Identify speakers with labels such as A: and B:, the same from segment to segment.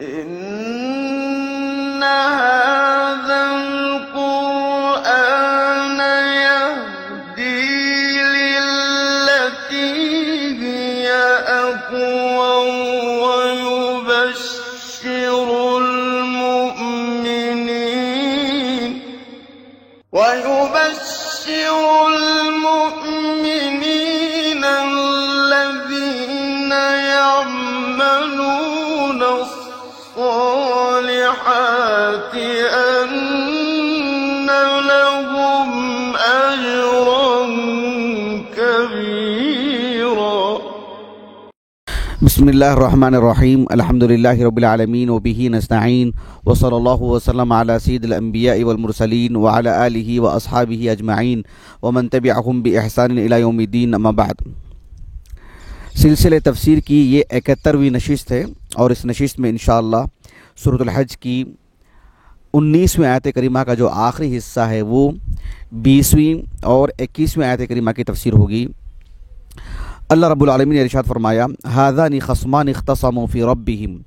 A: إن هذا القرآن يهدي للتي هي أقوم ويبشر المؤمنين الذين يعملون الصالحات أن لهم أجرا كبيرا.
B: بسم اللہ الرحمن الرحیم. الحمد للہ رب العالمین وبہ نستعین وصلی اللہ وسلم علی سید الانبیاء والمرسلین وعلی آلہ واصحابہ اجمعین ومن تبعہم بإحسان الی یوم الدین. اما بعد. سلسلہ تفسیر کی یہ 71ویں نشست ہے اور اس نشست میں انشاءاللہ سورۃ الحج کی 19ویں آیت کریمہ کا جو آخری حصہ ہے وہ 20ویں اور 21ویں آیت کریمہ کی تفسیر ہوگی. اللہ رب العالمین نے ارشاد فرمایا: هذان خصمان اختصموا في ربهم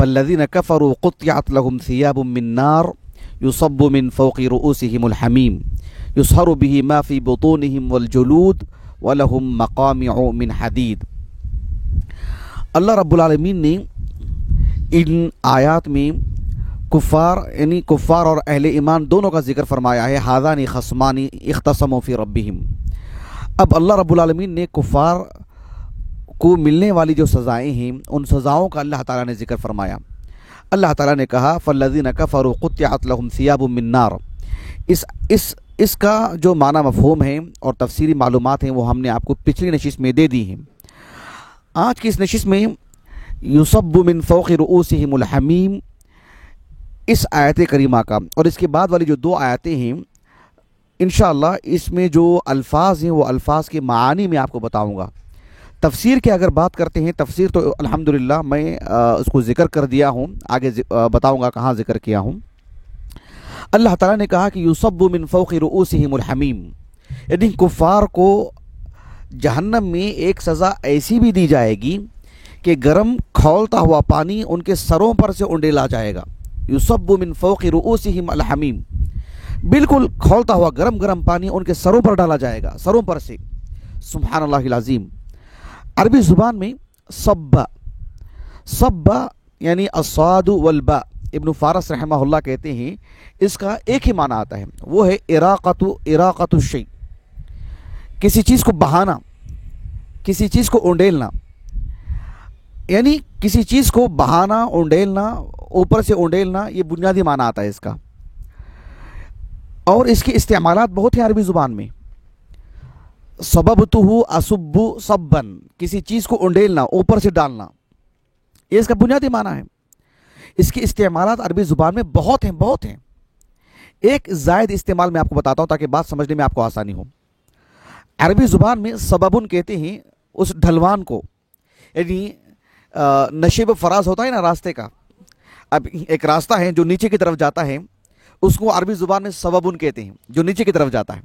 B: فالذين كفروا قطعت لهم ثياب من نار يصب من فوق رؤوسهم الحميم يصهر به ما في بطونهم والجلود ولهم مقامع من حديد. اللہ رب العالمین نے ان آیات میں کفار یعنی کفار اور اہل ایمان دونوں کا ذکر فرمایا ہے. هذان خصمان اختصموا في ربهم. اب اللہ رب العالمین نے کفار کو ملنے والی جو سزائیں ہیں ان سزاؤں کا اللہ تعالیٰ نے ذکر فرمایا. اللہ تعالیٰ نے کہا فالذین کفروا قطعت لهم ثياب من نار. اس کا جو معنی مفہوم ہے اور تفسیری معلومات ہیں وہ ہم نے آپ کو پچھلی نشست میں دے دی ہیں. آج کی اس نشست میں یصب من فوق رؤوسهم الحمیم اس آیت کریمہ کا اور اس کے بعد والی جو دو آیتیں ہیں انشاءاللہ اس میں جو الفاظ ہیں وہ الفاظ کے معانی میں آپ کو بتاؤں گا. تفسیر کی اگر بات کرتے ہیں تفسیر تو الحمدللہ میں اس کو ذکر کر دیا ہوں, آگے بتاؤں گا کہاں ذکر کیا ہوں. اللہ تعالیٰ نے کہا کہ یصب من فوق رؤوسهم الحمیم, یعنی کفار کو جہنم میں ایک سزا ایسی بھی دی جائے گی کہ گرم کھولتا ہوا پانی ان کے سروں پر سے انڈیلا جائے گا. یصب من فوق رؤوسهم الحمیم, بالکل کھولتا ہوا گرم گرم پانی ان کے سروں پر ڈالا جائے گا, سروں پر سے. سبحان اللہ العظیم. عربی زبان میں صب یعنی الصاد والباء, ابن فارس رحمہ اللہ کہتے ہیں اس کا ایک ہی معنی آتا ہے, وہ ہے اراقۃ الشیء, کسی چیز کو بہانا, کسی چیز کو انڈیلنا, یعنی کسی چیز کو بہانا, انڈیلنا, اوپر سے انڈیلنا, یہ بنیادی معنی آتا ہے اس کا. اور اس کے استعمالات بہت ہیں عربی زبان میں. سببتہ اسب صبن, کسی چیز کو انڈیلنا, اوپر سے ڈالنا, یہ اس کا بنیادی معنی ہے. اس کے استعمالات عربی زبان میں بہت ہیں. ایک زائد استعمال میں آپ کو بتاتا ہوں تاکہ بات سمجھنے میں آپ کو آسانی ہو. عربی زبان میں سببن کہتے ہیں اس ڈھلوان کو, یعنی نشیب فراز ہوتا ہے نا راستے کا. اب ایک راستہ ہے جو نیچے کی طرف جاتا ہے, اس کو عربی زبان میں سببن کہتے ہیں جو نیچے کی طرف جاتا ہے.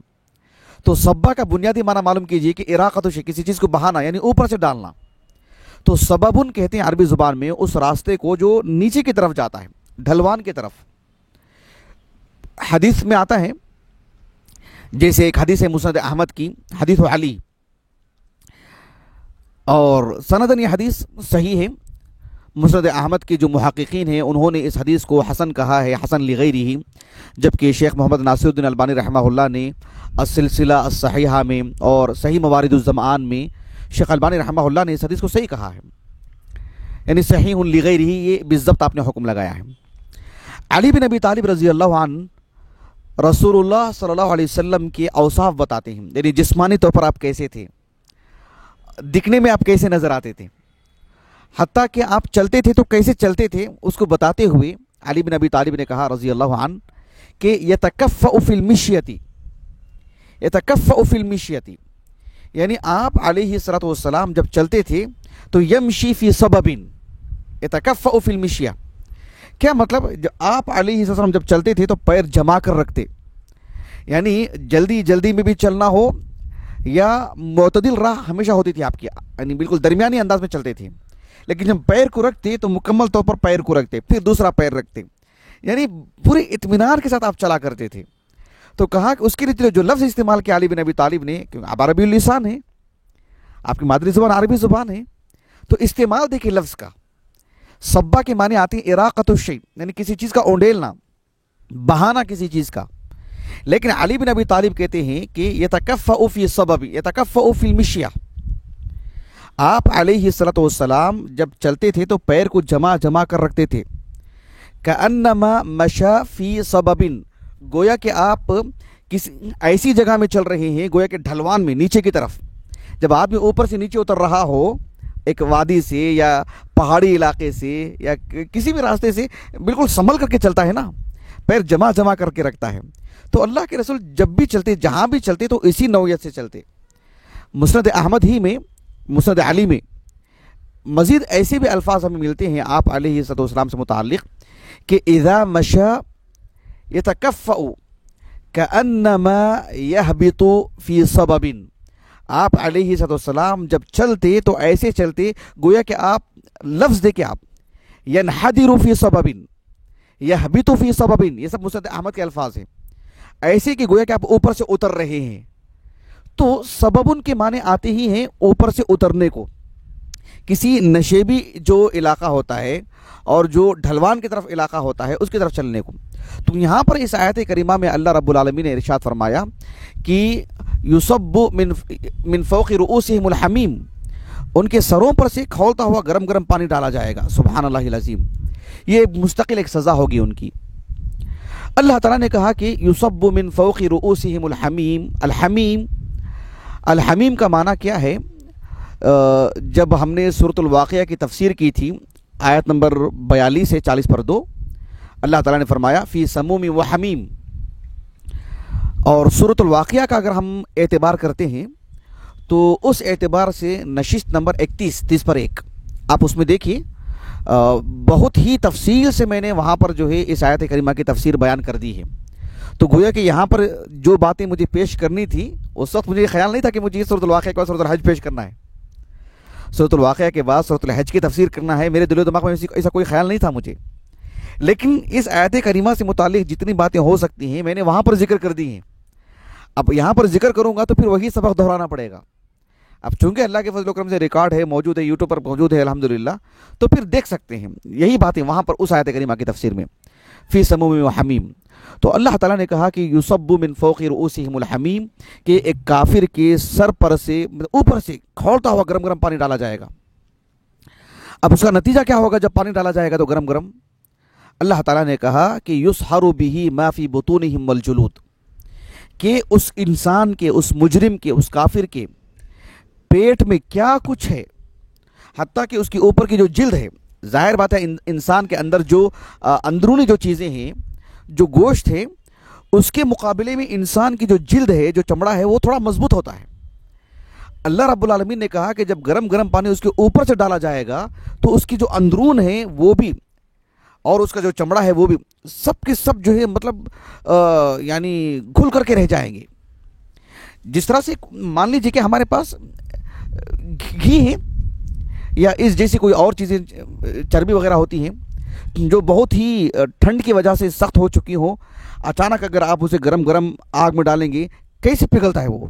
B: تو سبا کا بنیادی معنی معلوم کیجئے کہ اراقۃ الشیء, کسی چیز کو بہانا یعنی اوپر سے ڈالنا. تو سببن کہتے ہیں عربی زبان میں اس راستے کو جو نیچے کی طرف جاتا ہے, ڈھلوان کی طرف. حدیث میں آتا ہے, جیسے ایک حدیث ہے مسند احمد کی, حدیث علی, اور سندن یہ حدیث صحیح ہے. مسند احمد کے جو محققین ہیں انہوں نے اس حدیث کو حسن کہا ہے, حسن لغیرہ, جبکہ شیخ محمد ناصر الدین البانی رحمہ اللہ نے السلسلہ الصحیحہ میں اور صحیح موارد الزمان میں شیخ البانی رحمہ اللہ نے اس حدیث کو صحیح کہا ہے, یعنی صحیح لغیرہ, یہ بالضبط آپ نے حکم لگایا ہے. علی بن ابی طالب رضی اللہ عنہ رسول اللہ صلی اللہ علیہ وسلم کے اوصاف بتاتے ہیں, یعنی جسمانی طور پر آپ کیسے تھے, دکھنے میں آپ کیسے نظر آتے تھے, حتیٰ کہ آپ چلتے تھے تو کیسے چلتے تھے, اس کو بتاتے ہوئے علی بن ابی طالب نے کہا رضی اللہ عنہ کہ یتکفأ فی المشیۃ, یعنی آپ علیہ الصلوۃ والسلام جب چلتے تھے تو یمشی فی سبب, یتکفأ فی المشیۃ, کیا مطلب, آپ علیہ السلام جب چلتے تھے تو پیر جما کر رکھتے, یعنی جلدی میں بھی چلنا ہو یا معتدل راہ ہمیشہ ہوتی تھی آپ کی, یعنی بالکل درمیانی انداز میں چلتے تھے. لیکن جب پیر کو رکھتے تو مکمل طور پر پیر کو رکھتے، پھر دوسرا پیر رکھتے، یعنی پورے اطمینان کے ساتھ آپ چلا کرتے تھے۔ تو کہا کہ اس کے لیے جو لفظ استعمال کیا علی بن ابی طالب نے، کیونکہ آپ عربی اللسان ہیں، آپ کی مادری زبان عربی زبان ہے، تو استعمال دیکھیں لفظ کا۔ صبا کے معنی آتے ہیں اراقۃ الشیء، یعنی کسی چیز کا اونڈیلنا، بہانا کسی چیز کا۔ لیکن علی بن ابی طالب کہتے ہیں کہ یتکفأ فی سبب، یتکفأ فی المشیہ، آپ علیہ الصلوۃ والسلام جب چلتے تھے تو پیر کو جمع جمع کر رکھتے تھے، کأنما مشى فی سبب، گویا کہ آپ کسی ایسی جگہ میں چل رہے ہیں، گویا کہ ڈھلوان میں نیچے کی طرف، جب آدمی اوپر سے نیچے اتر رہا ہو ایک وادی سے یا پہاڑی علاقے سے یا کسی بھی راستے سے، بالکل سنبھل کر کے چلتا ہے نا، پیر جمع جمع کر کے رکھتا ہے۔ تو اللہ کے رسول جب بھی چلتے، جہاں بھی چلتے تو اسی نوعیت سے چلتے۔ مسند احمد ہی میں، مسند علی میں مزید ایسے بھی الفاظ ہمیں ملتے ہیں آپ علیہ السلام سے متعلق کہ اذا مشى یتکفأ کأنما یہبط فی سبب، آپ علیہ السلام جب چلتے تو ایسے چلتے گویا کہ آپ، لفظ دے کے آپ، ینحدر فی سبب، یہبط فی سبب، یہ سب مسند احمد کے الفاظ ہیں، ایسے کہ گویا کہ آپ اوپر سے اتر رہے ہیں۔ تو سببن کے معنی آتے ہی ہیں اوپر سے اترنے کو، کسی نشیبی جو علاقہ ہوتا ہے اور جو ڈھلوان کی طرف علاقہ ہوتا ہے اس کی طرف چلنے کو۔ تو یہاں پر اس آیت کریمہ میں اللہ رب العالمین نے ارشاد فرمایا کہ یصب من فوق رؤوسہم الحمیم، ان کے سروں پر سے کھولتا ہوا گرم گرم پانی ڈالا جائے گا۔ سبحان اللہ العظیم، یہ مستقل ایک سزا ہوگی ان کی۔ اللہ تعالیٰ نے کہا کہ یصب من فوق رؤوسہم الحمیم، الحمیم، الحمیم کا معنی کیا ہے؟ جب ہم نے سورۃ الواقعہ کی تفسیر کی تھی آیت نمبر 42 سے 40/2، اللہ تعالیٰ نے فرمایا فی سموم و حمیم، اور سورۃ الواقعہ کا اگر ہم اعتبار کرتے ہیں تو اس اعتبار سے نشست نمبر 31 30/1 آپ اس میں دیکھیے، بہت ہی تفصیل سے میں نے وہاں پر جو ہے اس آیت کریمہ کی تفسیر بیان کر دی ہے۔ تو گویا کہ یہاں پر جو باتیں مجھے پیش کرنی تھی اس وقت مجھے خیال نہیں تھا کہ مجھے سورۃ الواقعہ کے بعد سورۃ الحج پیش کرنا ہے، سورۃ الواقعہ کے بعد سورۃ الحج کی تفسیر کرنا ہے، میرے دل و دماغ میں ایسا کوئی خیال نہیں تھا مجھے۔ لیکن اس آیت کریمہ سے متعلق جتنی باتیں ہو سکتی ہیں میں نے وہاں پر ذکر کر دی ہیں۔ اب یہاں پر ذکر کروں گا تو پھر وہی سبق دہرانا پڑے گا۔ اب چونکہ اللہ کے فضل و کرم سے ریکارڈ ہے، موجود ہے، یوٹیوب پر موجود ہے الحمدللہ، تو پھر دیکھ سکتے ہیں یہی باتیں وہاں پر اس آیت کریمہ کی تفسیر میں فی سموم و حمیم۔ تو اللہ تعالیٰ نے کہا کہ یصب من فوق رؤوسہم الحمیم، کہ ایک کافر کے سر پر سے اوپر سے کھولتا ہوا گرم گرم پانی ڈالا جائے گا۔ اب اس کا نتیجہ کیا ہوگا جب پانی ڈالا جائے گا تو گرم گرم؟ اللہ تعالیٰ نے کہا کہ یصہر بہ ما فی بطونہم والجلود، کہ اس انسان کے، اس مجرم کے، اس کافر کے پیٹ میں کیا کچھ ہے، حتیٰ کہ اس کے اوپر کی جو جلد ہے، ظاہر بات ہے انسان کے اندر جو اندرونی جو چیزیں ہیں، جو گوشت ہے، اس کے مقابلے میں انسان کی جو جلد ہے، جو چمڑا ہے، وہ تھوڑا مضبوط ہوتا ہے۔ اللہ رب العالمین نے کہا کہ جب گرم گرم پانی اس کے اوپر سے ڈالا جائے گا تو اس کی جو اندرون ہے وہ بھی، اور اس کا جو چمڑا ہے وہ بھی، سب کے سب جو ہے مطلب یعنی گھل کر کے رہ جائیں گے۔ جس طرح سے مان لیجیے کہ ہمارے پاس گھی ہے یا اس جیسی کوئی اور چیزیں، چربی وغیرہ ہوتی ہیں جو بہت ہی ٹھنڈ کی وجہ سے سخت ہو چکی ہوں، اچانک اگر آپ اسے گرم گرم آگ میں ڈالیں گے کیسے پگھلتا ہے وہ۔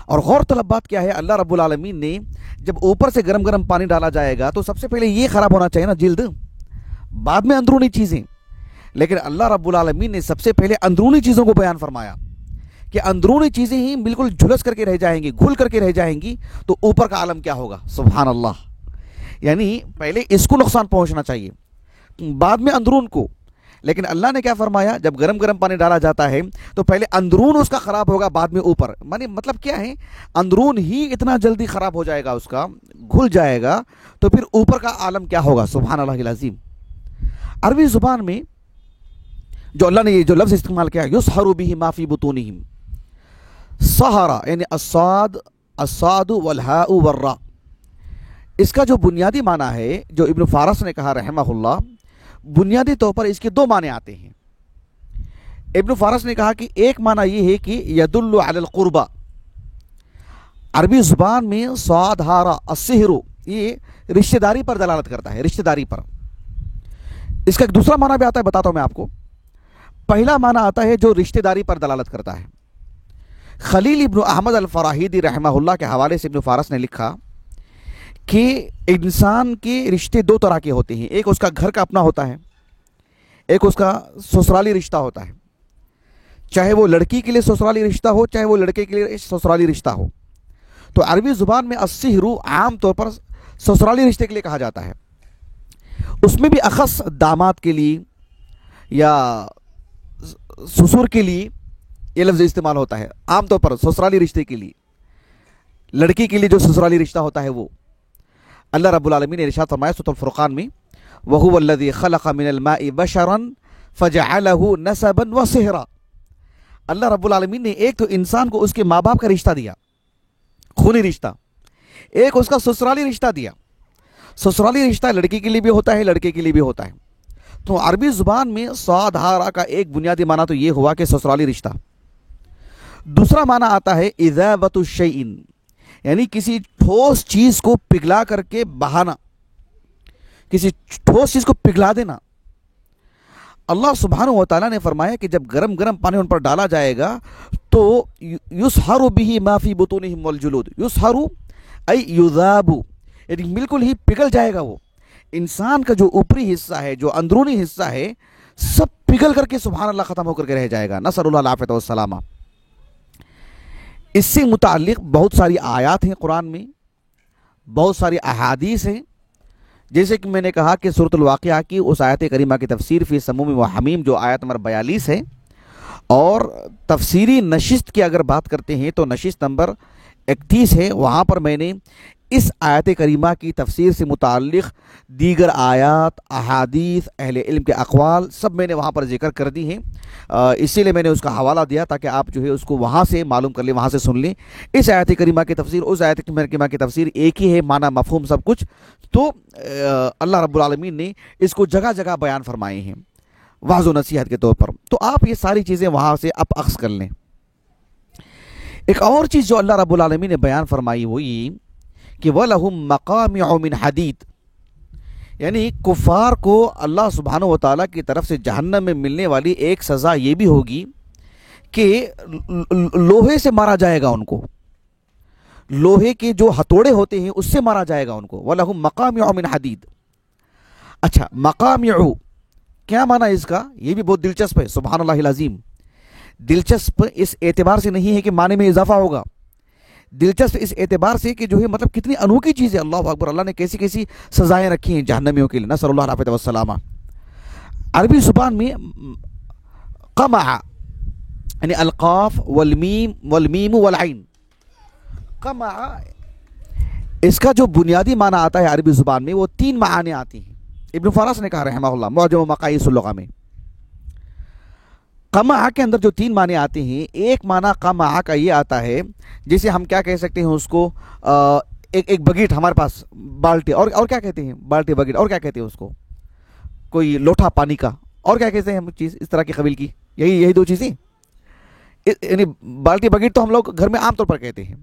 B: اور غور طلب بات کیا ہے، اللہ رب العالمین نے جب اوپر سے گرم گرم پانی ڈالا جائے گا تو سب سے پہلے یہ خراب ہونا چاہیے نا، جلد، بعد میں اندرونی چیزیں۔ لیکن اللہ رب العالمین نے سب سے پہلے اندرونی چیزوں کو بیان فرمایا کہ اندرونی چیزیں ہی بالکل جھلس کر کے رہ جائیں گی، گھل کر کے رہ جائیں گی، تو اوپر کا عالم کیا ہوگا؟ سبحان اللہ۔ یعنی پہلے اس کو نقصان پہنچنا چاہیے، بعد میں اندرون کو۔ لیکن اللہ نے کیا فرمایا، جب گرم گرم پانی ڈالا جاتا ہے تو پہلے اندرون اس کا خراب ہوگا، بعد میں اوپر۔ مطلب کیا ہے، اندرون ہی اتنا جلدی خراب ہو جائے گا، اس کا گھل جائے گا، تو پھر اوپر کا عالم کیا ہوگا؟ سبحان اللہ العظیم۔ عربی زبان میں جو اللہ نے یہ جو لفظ استعمال کیا، یصہر بہ ما فی بطونہم، سہرا یعنی الصاد والہاء والراء، اس کا جو بنیادی معنی ہے، جو ابن فارس نے کہا رحمہ اللہ، بنیادی طور پر اس کے دو معنی آتے ہیں۔ ابن فارس نے کہا کہ ایک معنی یہ ہے کہ یدل علی القربہ، عربی زبان میں صاد ہارا السحر، یہ رشتہ داری پر دلالت کرتا ہے، رشتہ داری پر۔ اس کا ایک دوسرا معنی بھی آتا ہے، بتاتا ہوں میں آپ کو۔ پہلا معنی آتا ہے جو رشتہ داری پر دلالت کرتا ہے۔ خلیل ابن احمد الفراہیدی رحمہ اللہ کے حوالے سے ابن فارس نے لکھا کہ انسان کے رشتے دو طرح کے ہوتے ہیں، ایک اس کا گھر کا اپنا ہوتا ہے، ایک اس کا سسرالی رشتہ ہوتا ہے۔ چاہے وہ لڑکی کے لیے سسرالی رشتہ ہو، چاہے وہ لڑکے کے لیے سسرالی رشتہ ہو۔ تو عربی زبان میں الصہر عام طور پر سسرالی رشتے کے لیے کہا جاتا ہے، اس میں بھی اخص داماد کے لیے یا سسر کے لیے یہ لفظ استعمال ہوتا ہے، عام طور پر سسرالی رشتے کے لیے، لڑکی کے لیے جو سسرالی رشتہ ہوتا ہے وہ۔ اللہ رب العالمین نے ارشاد فرمایا سورۃ الفرقان میں، وَهُوَ الَّذِي خَلَقَ مِنَ الْمَاءِ بَشَرًا فَجَعَلَهُ نَسَبًا وَصِهْرًا۔ اللہ رب العالمین نے ایک تو انسان کو اس کے ماں باپ کا رشتہ دیا، خونی رشتہ، ایک اس کا سسرالی رشتہ دیا۔ سسرالی رشتہ لڑکی کے لیے بھی ہوتا ہے، لڑکے کے لیے بھی ہوتا ہے۔ تو عربی زبان میں صاد ہا کا ایک بنیادی معنی تو یہ ہوا کہ سسرالی رشتہ۔ دوسرا معنی آتا ہے اذابۃ الشیء، یعنی کسی ٹھوس چیز کو پگھلا کر کے بہانا، کسی ٹھوس چیز کو پگھلا دینا۔ اللہ سبحانہ و تعالیٰ نے فرمایا کہ جب گرم گرم پانی ان پر ڈالا جائے گا تو یسحر به ما فی بطونہم والجلود، یسحر ای یذاب، یعنی بالکل ہی پگھل جائے گا وہ۔ انسان کا جو اوپری حصہ ہے، جو اندرونی حصہ ہے، سب پگھل کر کے سبحان اللہ ختم ہو کر کے رہ جائے گا، نسأل اللہ العافیۃ والسلامہ۔ اس سے متعلق بہت ساری آیات ہیں قرآن میں، بہت ساری احادیث ہیں، جیسے کہ میں نے کہا کہ سورۃ الواقعہ کی اس آیت کریمہ کی تفسیر فی سموم و حمیم جو آیت نمبر 42 ہے، اور تفسیری نشست کی اگر بات کرتے ہیں تو نشست نمبر 31 ہے، وہاں پر میں نے اس آیت کریمہ کی تفسیر سے متعلق دیگر آیات، احادیث، اہل علم کے اقوال سب میں نے وہاں پر ذکر کر دی ہیں، اسی لیے میں نے اس کا حوالہ دیا تاکہ آپ جو ہے اس کو وہاں سے معلوم کر لیں، وہاں سے سن لیں۔ اس آیت کریمہ کی تفسیر، اس آیت کریمہ کی تفسیر ایک ہی ہے، معنی مفہوم سب کچھ، تو اللہ رب العالمین نے اس کو جگہ جگہ بیان فرمائے ہیں واضح و نصیحت کے طور پر، تو آپ یہ ساری چیزیں وہاں سے اب اخذ کر لیں۔ ایک اور چیز جو اللہ رب العالمین نے بیان فرمائی وہ یہ کہ وَلَهُمْ مَقَامِعُ مِنْ حَدِيدٍ، یعنی کفار کو اللہ سبحانہ و تعالیٰ کی طرف سے جہنم میں ملنے والی ایک سزا یہ بھی ہوگی کہ لوہے سے مارا جائے گا ان کو، لوہے کے جو ہتھوڑے ہوتے ہیں اس سے مارا جائے گا ان کو۔ وَلَهُمْ مَقَامِعُ مِنْ حَدِيدٍ۔ اچھا، مقامع کیا معنی اس کا؟ یہ بھی بہت دلچسپ ہے، سبحان اللہ العظیم۔ دلچسپ اس اعتبار سے نہیں ہے کہ معنی میں اضافہ ہوگا، دلچسپ اس اعتبار سے کہ جو ہے مطلب کتنی انوکھی چیز ہے، اللہ اکبر، اللہ نے کیسی کیسی سزائیں رکھی ہیں جہنمیوں کے لیے، نسأل اللہ العافیۃ والسلامہ۔ عربی زبان میں قمع یعنی القاف والمیم والعین، قمع اس کا جو بنیادی معنی آتا ہے عربی زبان میں وہ 3 معانی آتی ہیں۔ ابن فارس نے کہا رحمہ اللہ معجم مقاییس اللغہ میں، قمع کے اندر جو 3 معنی آتے ہیں، ایک معنی قمع کا یہ آتا ہے جیسے ہم کیا کہہ سکتے ہیں اس کو، ایک بگیٹ ہمارے پاس، بالٹی، اور کیا کہتے ہیں، بالٹی بگیٹ، اور کیا کہتے ہیں اس کو، کوئی لوٹا پانی کا، اور کیا کہتے ہیں ہم چیز اس طرح کی قبیل کی، یہی 2 چیزیں، یعنی بالٹی بگیٹ تو ہم لوگ گھر میں عام طور پر کہتے ہیں،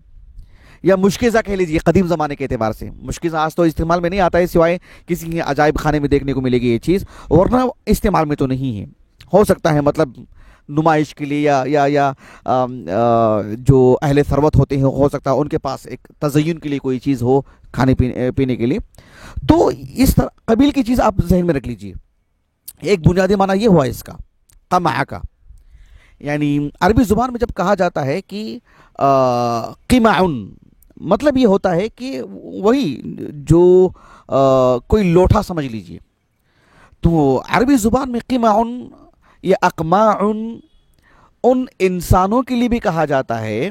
B: یا مشکیزہ کہہ لیجیے قدیم زمانے کے اعتبار سے۔ مشکیزہ آج تو استعمال میں نہیں آتا ہے، سوائے کسی عجائب خانے میں دیکھنے کو ملے گی یہ چیز، ورنہ استعمال میں تو نہیں ہے۔ ہو سکتا ہے مطلب نمائش کے لیے یا جو اہل ثروت ہوتے ہیں ہو سکتا ہے ان کے پاس ایک تزئین کے لیے کوئی چیز ہو کھانے پینے کے لیے، تو اس طرح قبیل کی چیز آپ ذہن میں رکھ لیجئے۔ ایک بنیادی معنی یہ ہوا اس کا قمع کا، یعنی عربی زبان میں جب کہا جاتا ہے کہ قمع، مطلب یہ ہوتا ہے کہ وہی جو کوئی لوٹا سمجھ لیجئے، تو عربی زبان میں قمع یا اقماع ان انسانوں کے لیے بھی کہا جاتا ہے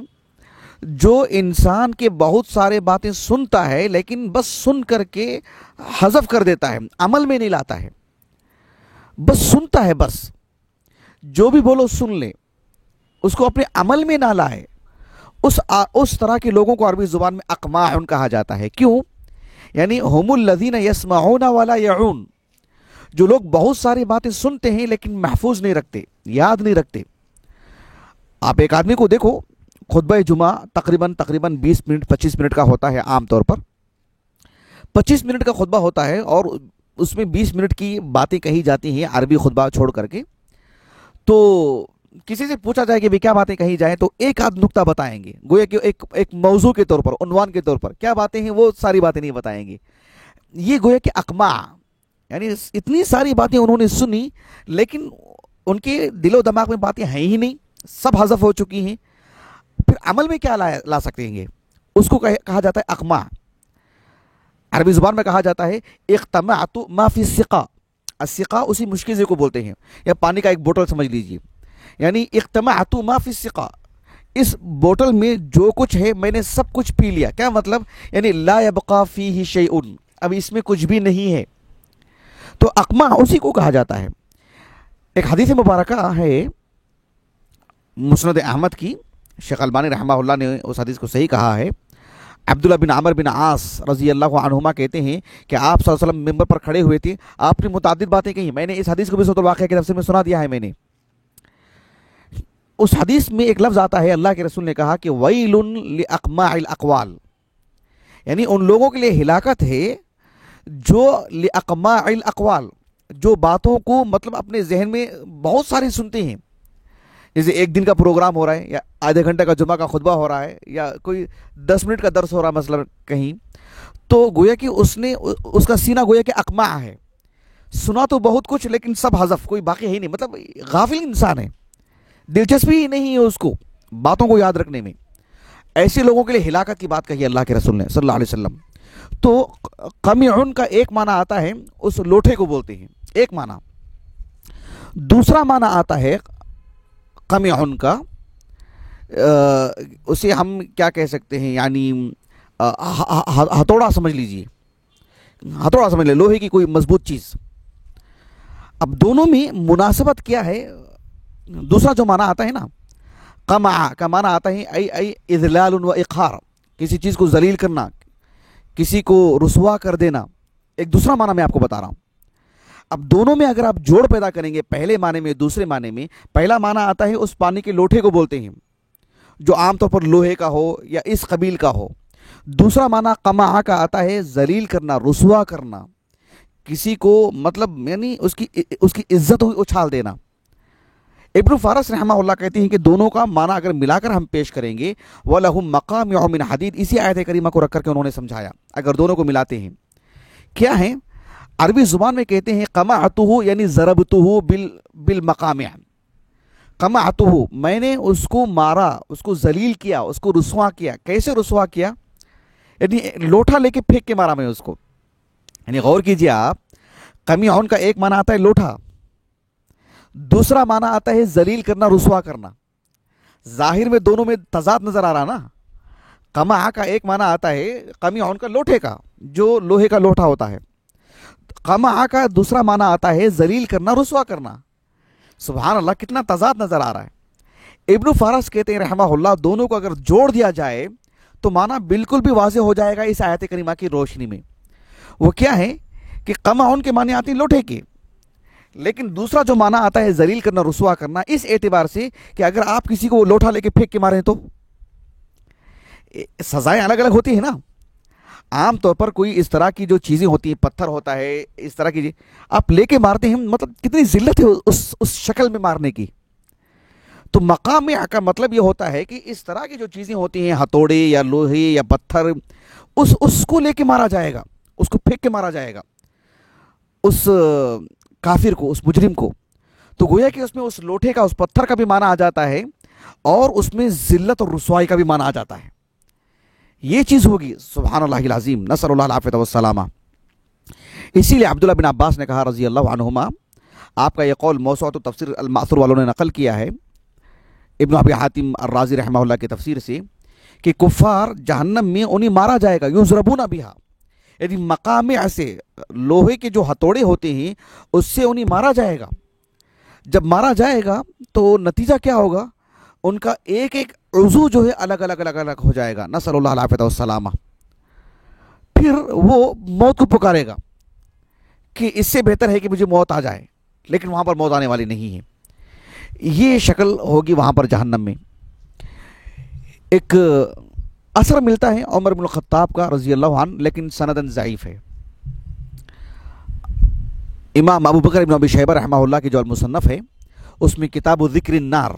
B: جو انسان کے بہت سارے باتیں سنتا ہے لیکن بس سن کر کے حذف کر دیتا ہے، عمل میں نہیں لاتا ہے، بس سنتا ہے، بس جو بھی بولو سن لے، اس کو اپنے عمل میں نہ لائے، اس طرح کے لوگوں کو عربی زبان میں اقماع کہا جاتا ہے۔ کیوں؟ یعنی ہم الذین یسمعون ولا یعون، جو لوگ بہت ساری باتیں سنتے ہیں لیکن محفوظ نہیں رکھتے، یاد نہیں رکھتے۔ آپ ایک آدمی کو دیکھو، خطبہ جمعہ تقریباً 20 منٹ 25 منٹ کا ہوتا ہے عام طور پر، 25 منٹ کا خطبہ ہوتا ہے اور اس میں 20 منٹ کی باتیں کہی جاتی ہیں عربی خطبہ چھوڑ کر کے. تو کسی سے پوچھا جائے کہ بھی کیا باتیں کہی جائیں تو ایک آدھ نقطہ بتائیں گے, گویا کہ ایک موضوع کے طور پر, عنوان کے طور پر. کیا باتیں ہیں وہ ساری باتیں نہیں بتائیں گے. یہ گویا کہ اقماع, یعنی اتنی ساری باتیں انہوں نے سنی لیکن ان کے دل و دماغ میں باتیں ہیں ہی نہیں, سب حذف ہو چکی ہیں. پھر عمل میں کیا لا سکتے ہیں, اس کو کہا جاتا ہے اقماع. عربی زبان میں کہا جاتا ہے اقتمعت ما فی السقا. السقا اسی مشکل کو بولتے ہیں, یا پانی کا ایک بوتل سمجھ لیجئے. یعنی اقتمعت ما فی السقا, اس بوتل میں جو کچھ ہے میں نے سب کچھ پی لیا. کیا مطلب, یعنی لا یبقى فیہ شیء, اب اس میں کچھ بھی نہیں ہے. تو اقماع اسی کو کہا جاتا ہے. ایک حدیث مبارکہ ہے مسند احمد کی, شیخ البانی رحمہ اللہ نے اس حدیث کو صحیح کہا ہے. عبداللہ بن عمر بن عاص رضی اللہ عنہما کہتے ہیں کہ آپ صلی اللہ علیہ وسلم ممبر پر کھڑے ہوئے تھے, آپ نے متعدد باتیں کہیں. میں نے اس حدیث کو بھی صوت الواقعہ کے تفسیر میں سنا دیا ہے میں نے. اس حدیث میں ایک لفظ آتا ہے, اللہ کے رسول نے کہا کہ ویل لاقماع الاقوال, یعنی ان لوگوں کے لیے ہلاکت ہے جو لاقماع الاقوال, جو باتوں کو مطلب اپنے ذہن میں بہت ساری سنتے ہیں. جیسے ایک دن کا پروگرام ہو رہا ہے, یا آدھے گھنٹے کا جمعہ کا خطبہ ہو رہا ہے, یا کوئی 10 منٹ کا درس ہو رہا ہے مثلا کہیں, تو گویا کہ اس کا سینہ گویا کہ اقماع ہے. سنا تو بہت کچھ لیکن سب حذف, کوئی باقی ہے نہیں. مطلب غافل انسان ہے, دلچسپی ہی نہیں ہے اس کو باتوں کو یاد رکھنے میں. ایسے لوگوں کے لیے ہلاکت کی بات کہی اللہ کے رسول نے صلی اللہ علیہ وسلم. تو قمعن کا ایک معنی آتا ہے اس لوٹے کو بولتے ہیں, ایک معنی. دوسرا معنی آتا ہے قمعن کا, اسے ہم کیا کہہ سکتے ہیں, یعنی ہتھوڑا سمجھ لیجئے, ہتھوڑا سمجھ لیں, لوہے کی کوئی مضبوط چیز. اب دونوں میں مناسبت کیا ہے. دوسرا جو معنی آتا ہے نا, قمع کا معنی آتا ہے ای اذلال و اقہار, کسی چیز کو ذلیل کرنا, کسی کو رسوا کر دینا. ایک دوسرا معنی میں آپ کو بتا رہا ہوں. اب دونوں میں اگر آپ جوڑ پیدا کریں گے, پہلے معنی میں دوسرے معنی میں, پہلا معنی آتا ہے اس پانی کے لوٹے کو بولتے ہیں جو عام طور پر لوہے کا ہو یا اس قبیل کا ہو. دوسرا معنی قمع کا آتا ہے ذلیل کرنا, رسوا کرنا, کسی کو مطلب یعنی اس کی عزت اچھال دینا. ابن فارس رحمہ اللہ کہتے ہیں کہ دونوں کا معنی اگر ملا کر ہم پیش کریں گے, وَلَهُمْ مَقَامِعُ مِنْ حَدِيدٍ, اسی آیت کریمہ کو رکھ کر کے انہوں نے سمجھایا. اگر دونوں کو ملاتے ہیں کیا ہیں, عربی زبان میں کہتے ہیں قمعتہ, یعنی ضربتہ بالمقامع. قمعتہ, میں نے اس کو مارا, اس کو ذلیل کیا, اس کو رسوا کیا. کیسے رسوا کیا, یعنی لوٹا لے کے پھینک کے مارا میں اس کو. یعنی غور کیجئے آپ, قمعن کا ایک معنی آتا ہے لوٹا, دوسرا معنی آتا ہے ذلیل کرنا, رسوا کرنا. ظاہر میں دونوں میں تضاد نظر آ رہا نا. قمع کا ایک معنی آتا ہے قمعن کا لوٹے کا, جو لوہے کا لوٹا ہوتا ہے. قمع کا دوسرا معنی آتا ہے ذلیل کرنا, رسوا کرنا. سبحان اللہ, کتنا تضاد نظر آ رہا ہے. ابن فارس کہتے ہیں رحمہ اللہ, دونوں کو اگر جوڑ دیا جائے تو معنی بالکل بھی واضح ہو جائے گا اس آیت کریمہ کی روشنی میں. وہ کیا ہے کہ قمعن کے معنی آتے ہیں لوٹے کے, لیکن دوسرا جو معنی آتا ہے ذلیل کرنا, رسوا کرنا, اس اعتبار سے کہ اگر آپ کسی کو لوٹا لے کے پھینک کے ماریں تو سزائیں الگ الگ ہوتی ہیں نا. عام طور پر کوئی اس طرح کی جو چیزیں ہوتی ہیں, پتھر ہوتا ہے, اس طرح کی آپ لے کے مارتے ہیں, مطلب کتنی ذلت ہے اس شکل میں مارنے کی. تو مقامع کا مطلب یہ ہوتا ہے کہ اس طرح کی جو چیزیں ہوتی ہیں, ہتھوڑے یا لوہے یا پتھر, اس کو لے کے مارا جائے گا, اس کو پھینک کے مارا جائے گا اس کافر کو, اس مجرم کو. تو گویا کہ اس میں اس لوٹے کا, اس پتھر کا بھی معنی آ جاتا ہے, اور اس میں ذلت اور رسوائی کا بھی معنی آ جاتا ہے. یہ چیز ہوگی. سبحان اللہ العظیم, نسأل اللہ العافیۃ والسلامہ. اسی لیے عبداللہ بن عباس نے کہا رضی اللہ عنہما, آپ کا یہ قول موسوعۃ تفسیر المأثور والوں نے نقل کیا ہے ابن ابی حاتم الرازی رحمہ اللہ کی تفسیر سے, کہ کفار جہنم میں انہیں مارا جائے گا, یضربون بہا, یعنی مقامع سے, لوہے کے جو ہتھوڑے ہوتے ہیں اس سے انہیں مارا جائے گا. جب مارا جائے گا تو نتیجہ کیا ہوگا, ان کا ایک ایک عضو جو ہے الگ الگ ہو جائے گا. نسأل اللہ العافیۃ والسلامہ. پھر وہ موت کو پکارے گا کہ اس سے بہتر ہے کہ مجھے موت آ جائے, لیکن وہاں پر موت آنے والی نہیں ہے. یہ شکل ہوگی وہاں پر جہنم میں. ایک اثر ملتا ہے عمر بن الخطاب کا رضی اللہ عنہ, لیکن سندن ضعیف ہے. امام ابو بکر ابن ابی شیبہ رحمہ اللہ کی جو المصنف ہے اس میں کتاب ذکر النار،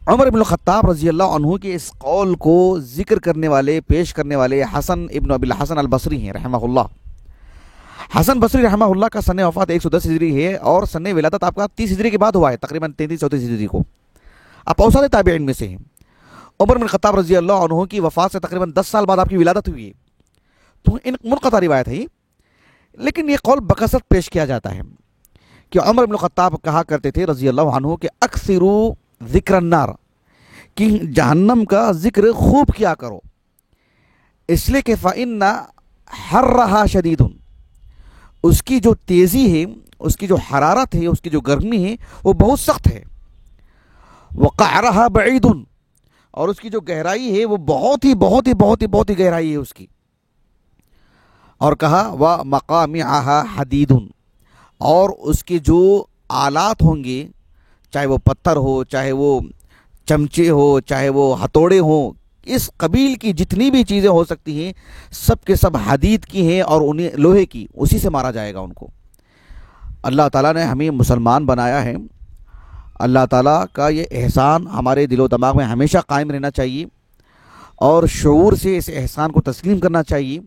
B: عمر ابن الخطاب رضی اللہ عنہ کے اس قول کو ذکر کرنے والے، پیش کرنے والے حسن ابن ابی الحسن البصری ہیں رحمہ اللہ۔ حسن بصری رحمہ اللہ کا سن وفات 110 ہجری ہے اور سن ولادت آپ کا 30 ہجری کے بعد ہوا ہے، تقریباً 33-34 ہجری کو۔ آپ اوسط تابعین میں سے ہیں۔ عمر بن الخطاب رضی اللہ عنہ کی وفات سے تقریباً 10 سال بعد آپ کی ولادت ہوئی ہے، تو ان منقطع روایت ہے، لیکن یہ قول بکثرت پیش کیا جاتا ہے کہ عمر بن الخطاب کہا کرتے تھے رضی اللہ عنہ کہ اکثرو ذکر النار، کہ جہنم کا ذکر خوب کیا کرو، اس لیے کہ فإن حرھا شدید، اس کی جو تیزی ہے، اس کی جو حرارت ہے، اس کی جو گرمی ہے وہ بہت سخت ہے، وقعرھا بعید، اور اس کی جو گہرائی ہے وہ بہت ہی گہرائی ہے اس کی، اور کہا ومقامعھا حدید، اور اس کے جو آلات ہوں گے، چاہے وہ پتھر ہو، چاہے وہ چمچے ہو، چاہے وہ ہتھوڑے ہوں، اس قبیل کی جتنی بھی چیزیں ہو سکتی ہیں سب کے سب حدید کی ہیں اور انہیں لوہے کی، اسی سے مارا جائے گا ان کو۔ اللہ تعالیٰ نے ہمیں مسلمان بنایا ہے، اللہ تعالیٰ کا یہ احسان ہمارے دل و دماغ میں ہمیشہ قائم رہنا چاہیے اور شعور سے اس احسان کو تسلیم کرنا چاہیے،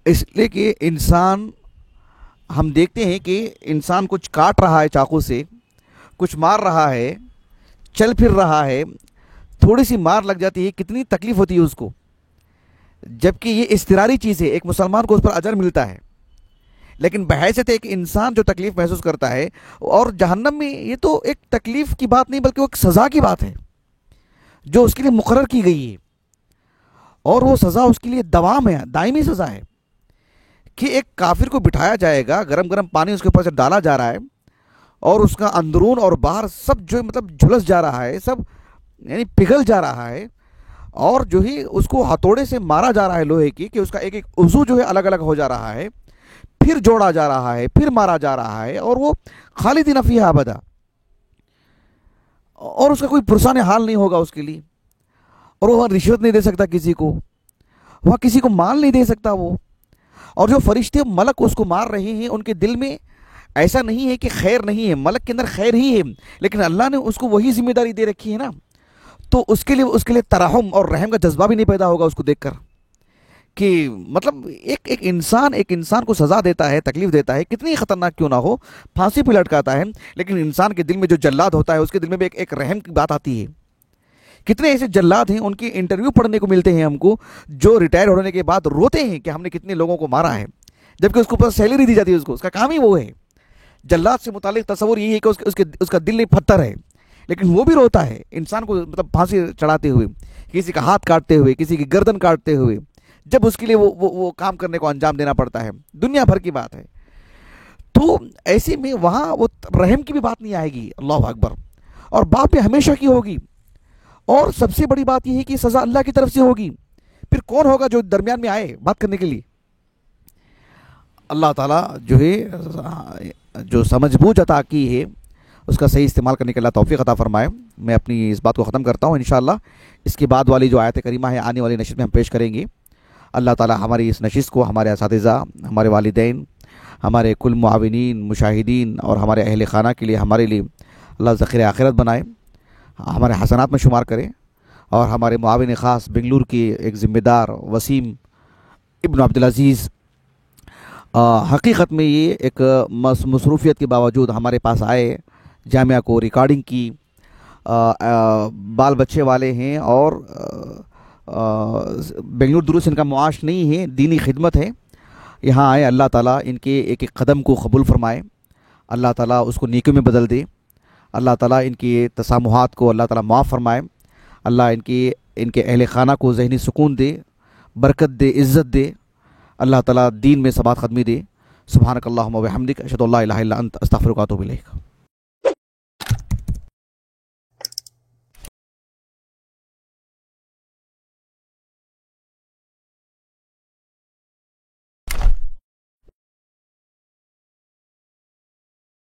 B: اس لیے کہ انسان، ہم دیکھتے ہیں کہ انسان کچھ کاٹ رہا ہے چاقو سے، کچھ مار رہا ہے، چل پھر رہا ہے، تھوڑی سی مار لگ جاتی ہے، کتنی تکلیف ہوتی ہے اس کو، جبکہ یہ اضطراری چیز ہے، ایک مسلمان کو اس پر اجر ملتا ہے، لیکن بحیثیت ایک انسان جو تکلیف محسوس کرتا ہے، اور جہنم میں یہ تو ایک تکلیف کی بات نہیں بلکہ وہ ایک سزا کی بات ہے جو اس کے لیے مقرر کی گئی ہے، اور وہ سزا اس کے لیے دوام ہے، دائمی سزا ہے، کہ ایک کافر کو بٹھایا جائے گا، گرم گرم پانی اس کے اوپر سے ڈالا جا رہا ہے، اور اس کا اندرون اور باہر سب جو مطلب جھلس جا رہا ہے، سب یعنی پگھل جا رہا ہے، اور جو ہی اس کو ہتھوڑے سے مارا جا رہا ہے لوہے کی، کہ اس کا ایک ایک عضو جو ہے الگ الگ ہو جا رہا ہے، پھر جوڑا جا رہا ہے، پھر مارا جا رہا ہے، اور وہ خالدین فیہا ابدا، اور اس کا کوئی پرسان حال نہیں ہوگا اس کے لیے، اور وہ وہاں رشوت نہیں دے سکتا کسی کو، وہاں کسی کو مال نہیں دے سکتا وہ، اور جو فرشتے ملک اس کو مار رہے ہیں ان کے دل میں ایسا نہیں ہے کہ خیر نہیں ہے، ملک کے اندر خیر ہی ہے، لیکن اللہ نے اس کو وہی ذمہ داری دے رکھی ہے نا، تو اس کے لیے ترحم اور رحم کا جذبہ بھی نہیں پیدا ہوگا اس کو دیکھ کر، کہ مطلب ایک انسان کو سزا دیتا ہے، تکلیف دیتا ہے، کتنی خطرناک کیوں نہ ہو، پھانسی پہ لٹکاتا ہے، لیکن انسان کے دل میں جو جلاد ہوتا ہے اس کے دل میں بھی ایک رحم کی بات آتی ہے۔ کتنے ایسے جلاد ہیں، ان کے انٹرویو پڑھنے کو ملتے ہیں ہم کو، جو ریٹائر ہونے کے بعد روتے ہیں کہ ہم نے کتنے لوگوں کو مارا ہے، جبکہ اس کو اوپر سیلری دی جاتی ہے، اس کا کام ہی وہ ہے۔ جلاد سے متعلق تصور یہی ہے کہ اس کا دل نہیں پتھر ہے، لیکن وہ بھی روتا ہے انسان کو مطلب پھانسی چڑھاتے ہوئے، کسی کا ہاتھ کاٹتے ہوئے، کسی کی گردن کاٹتے ہوئے، جب اس کے لیے وہ کام کرنے کو انجام دینا پڑتا ہے، دنیا بھر کی بات ہے۔ تو ایسے میں وہاں وہ رحم کی بھی بات نہیں آئے گی، اللہ اکبر، اور بات پہ ہمیشہ کی ہوگی، اور سب سے بڑی بات یہ ہے کہ سزا اللہ کی طرف سے ہوگی، پھر کون ہوگا جو درمیان میں آئے بات کرنے کے لیے؟ اللہ تعالیٰ جو ہے جو سمجھ بوجھ عطا کی ہے اس کا صحیح استعمال کرنے کے اللہ توفیق عطا فرمائے۔ میں اپنی اس بات کو ختم کرتا ہوں، انشاءاللہ اس کے بعد والی جو آیت کریمہ ہے آنے والی نشست میں ہم پیش کریں گے۔ اللہ تعالیٰ ہماری اس نشست کو ہمارے اساتذہ، ہمارے والدین، ہمارے کل معاونین، مشاہدین اور ہمارے اہل خانہ کے لیے، ہمارے لیے اللہ ذخیرہ آخرت بنائے، ہمارے حسنات میں شمار کرے، اور ہمارے معاون خاص بنگلور کے ایک ذمہ دار وسیم ابن عبدالعزیز، حقیقت میں یہ ایک مصروفیت کے باوجود ہمارے پاس آئے، جامعہ کو ریکارڈنگ کی، بال بچے والے ہیں، اور بنگلور دروس ان کا معاش نہیں ہے، دینی خدمت ہے، یہاں آئے۔ اللہ تعالیٰ ان کے ایک ایک قدم کو قبول فرمائے، اللہ تعالیٰ اس کو نیکیوں میں بدل دے، اللہ تعالیٰ ان کے تسامحات کو اللہ تعالیٰ معاف فرمائے، اللہ ان کے اہل خانہ کو ذہنی سکون دے، برکت دے، عزت دے، اللہ تعالیٰ دین میں ثبات قدمی دے۔ سبحانک اللہم و بحمدک، اشہد ان لا الہ الا انت، استغفرک و اتوب الیک۔